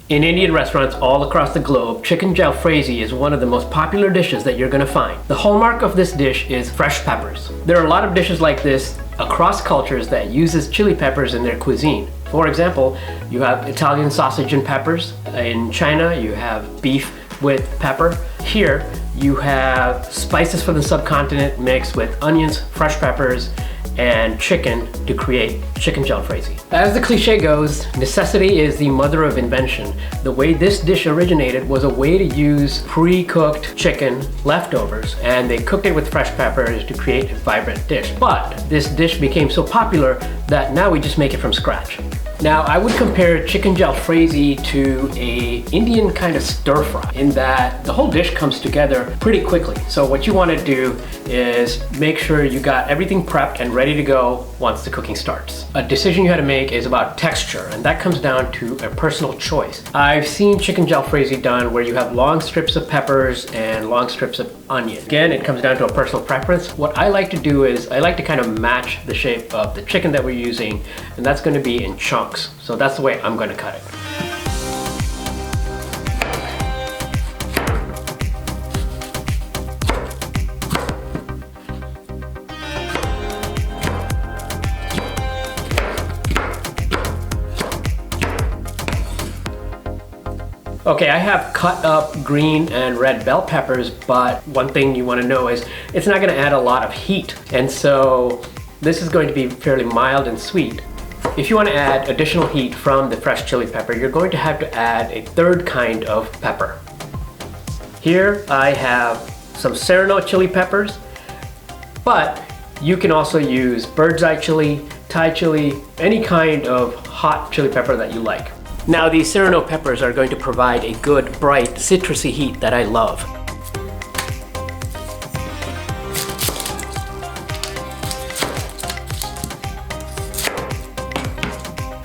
In Indian restaurants all across the globe, chicken jalfrezi is one of the most popular dishes that you're gonna find. The hallmark of this dish is fresh peppers. There are a lot of dishes like this across cultures that uses chili peppers in their cuisine. For example, you have Italian sausage and peppers. In China, you have beef with pepper. Here, you have spices from the subcontinent mixed with onions, fresh peppers, and chicken to create chicken jalfrezi. As the cliche goes, necessity is the mother of invention. The way this dish originated was a way to use pre-cooked chicken leftovers, and they cooked it with fresh peppers to create a vibrant dish. But this dish became so popular that now we just make it from scratch. Now, I would compare chicken jalfrezi to a Indian kind of stir fry in that the whole dish comes together pretty quickly. So what you want to do is make sure you got everything prepped and ready to go once the cooking starts. A decision you had to make is about texture, and that comes down to a personal choice. I've seen chicken jalfrezi done where you have long strips of peppers and long strips of onion. Again, it comes down to a personal preference. What I like to do is I like to kind of match the shape of the chicken that we're using, and that's going to be in chunks. So that's the way I'm going to cut it. Okay, I have cut up green and red bell peppers, but one thing you want to know is it's not going to add a lot of heat. And so this is going to be fairly mild and sweet. If you want to add additional heat from the fresh chili pepper, you're going to have to add a third kind of pepper. Here I have some Serrano chili peppers, but you can also use bird's eye chili, Thai chili, any kind of hot chili pepper that you like. Now these Serrano peppers are going to provide a good, bright, citrusy heat that I love.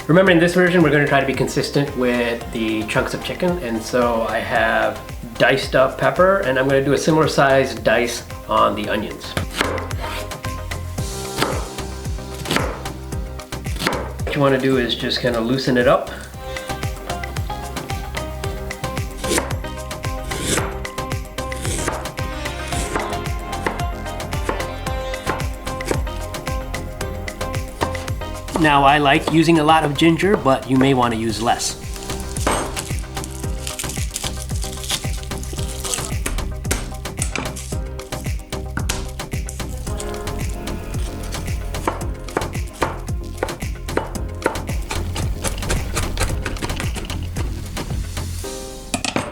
Remember, in this version, we're going to try to be consistent with the chunks of chicken, and so I have diced up pepper, and I'm going to do a similar size dice on the onions. What you want to do is just kind of loosen it up. Now, I like using a lot of ginger, but you may want to use less.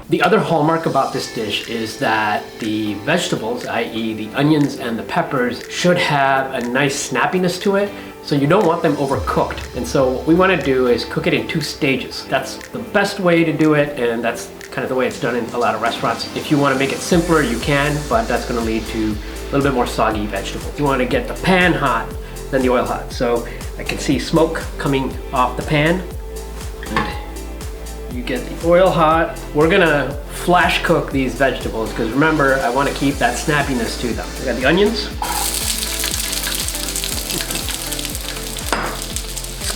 The other hallmark about this dish is that the vegetables, i.e. the onions and the peppers, should have a nice snappiness to it. So you don't want them overcooked. And so what we want to do is cook it in 2 stages. That's the best way to do it, and that's kind of the way it's done in a lot of restaurants. If you want to make it simpler, you can, but that's going to lead to a little bit more soggy vegetables. You want to get the pan hot, then the oil hot. So I can see smoke coming off the pan. And you get the oil hot. We're going to flash cook these vegetables because remember, I want to keep that snappiness to them. I got the onions.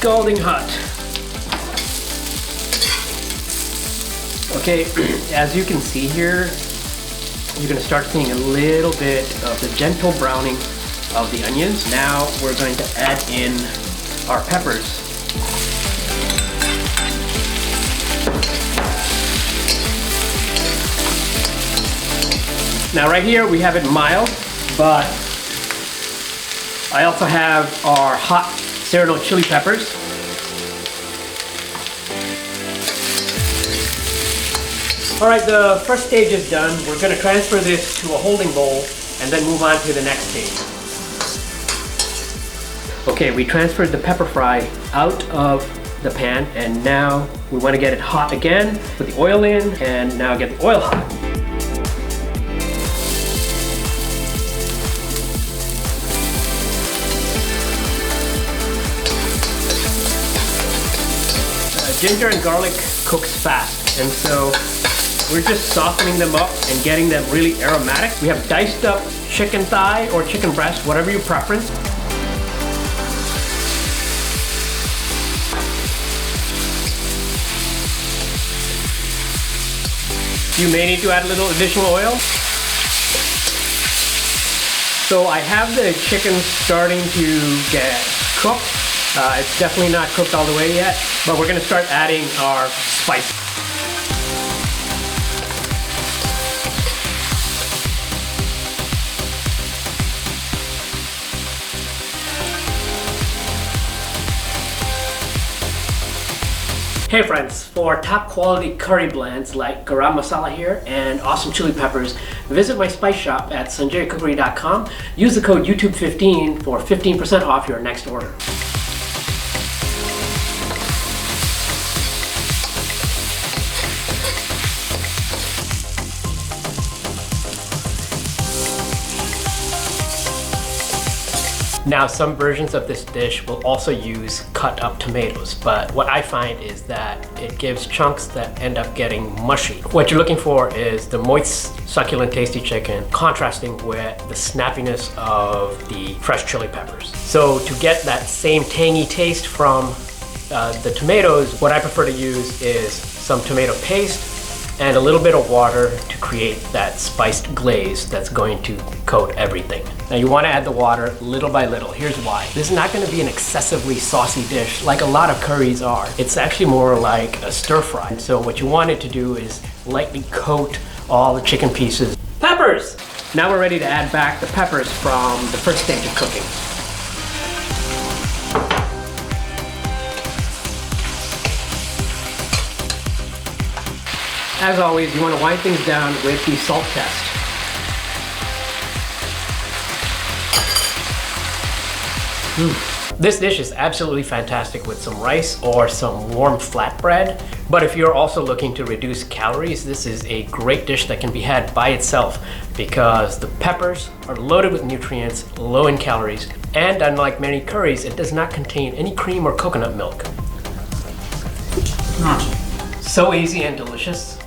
Scalding hot. Okay, as you can see here, you're going to start seeing a little bit of the gentle browning of the onions. Now we're going to add in our peppers. Now right here we have it mild, but I also have our hot Serrano chili peppers. All right, the first stage is done. We're going to transfer this to a holding bowl and then move on to the next stage. Okay, we transferred the pepper fry out of the pan, and now we want to get it hot again. Put the oil in, and now get the oil hot. Ginger and garlic cooks fast, and so we're just softening them up and getting them really aromatic. We have diced up chicken thigh or chicken breast, whatever your preference. You may need to add a little additional oil. So I have the chicken starting to get cooked. It's definitely not cooked all the way yet, but we're gonna start adding our spices. Hey friends, for top quality curry blends like garam masala here and awesome chili peppers, visit my spice shop at sanjaycookery.com. Use the code YouTube15 for 15% off your next order. Now, some versions of this dish will also use cut up tomatoes, but what I find is that it gives chunks that end up getting mushy. What you're looking for is the moist, succulent, tasty chicken contrasting with the snappiness of the fresh chili peppers. So to get that same tangy taste from the tomatoes, what I prefer to use is some tomato paste and a little bit of water to create that spiced glaze that's going to coat everything. Now you want to add the water little by little. Here's why. This is not going to be an excessively saucy dish like a lot of curries are. It's actually more like a stir fry. So what you want it to do is lightly coat all the chicken pieces. Peppers! Now we're ready to add back the peppers from the first stage of cooking. As always, you want to wind things down with the salt test. This dish is absolutely fantastic with some rice or some warm flatbread. But if you're also looking to reduce calories, this is a great dish that can be had by itself because the peppers are loaded with nutrients, low in calories, and unlike many curries, it does not contain any cream or coconut milk. So easy and delicious.